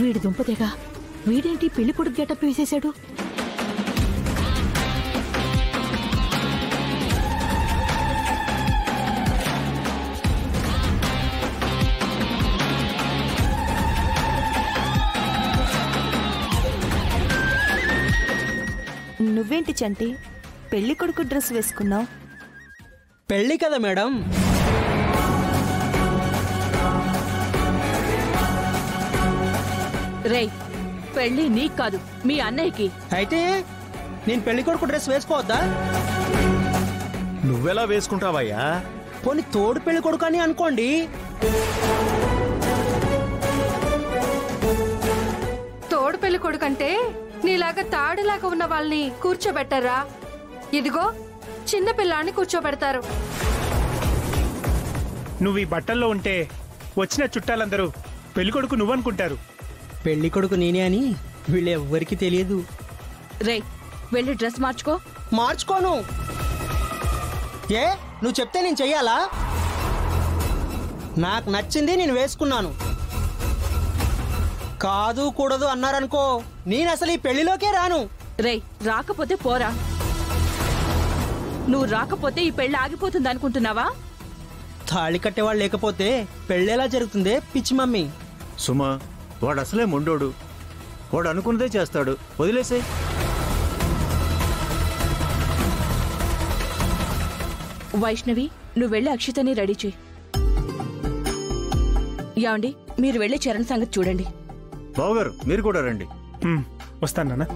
వీడి దుంపదేగా, వీడేంటి పెళ్లి కొడుకు గెటప్ వేసేశాడు? నువ్వేంటి చంటి పెళ్లి కొడుకు డ్రెస్ వేసుకున్నావు? పెళ్లి కదా మేడం. రేయ్, పెళ్లి నీకు కాదు, మీ అన్నయ్యకి. అయితే నేను పెళ్లి కొడుకు డ్రెస్ వేసుకోవద్దా? నువ్వెలా వేసుకుంటావయ్యా? పోనీ తోడు పెళ్లి కొడుకు అని అనుకోండి. తోడు పెళ్లి కొడుకంటే నీలాగా తాడులాగా ఉన్న వాళ్ళని కూర్చోబెట్టారా? ఇదిగో చిన్న పిల్లాన్ని కూర్చోబెడతారు. నువ్వు ఈ బట్టల్లో ఉంటే వచ్చిన చుట్టాలందరూ పెళ్లి కొడుకు నువ్వనుకుంటారు. పెళ్లి కొడుకు నేనే అని వీళ్ళెవ్వరికి తెలియదు. రేయ్, వెళ్ళి డ్రెస్ మార్చుకో. మార్చుకోను. ఏ నువ్వు చెప్తే నేను చెయ్యాలా? నాకు నచ్చింది నేను వేసుకున్నాను. కాదు కూడదు అన్నారనుకో, నేను అసలు ఈ పెళ్లిలోకే రాను. రేయ్, రాకపోతే పోరా. నువ్వు రాకపోతే ఈ పెళ్లి ఆగిపోతుంది అనుకుంటున్నావా? తాళి కట్టేవాళ్ళు లేకపోతే పెళ్ళెలా జరుగుతుందే పిచ్చి మమ్మీ. సుమా, వాడు అసలే మొండోడు. వాడు అనుకున్నదే చేస్తాడు, వదిలేసే. వైష్ణవి, నువ్వు వెళ్ళి అక్షితని రెడీ చెయ్యి. యాండి, మీరు వెళ్ళి చరణ్ సంగతి చూడండి. బావగారు, మీరు కూడా రండి. వస్తాను నాన్న.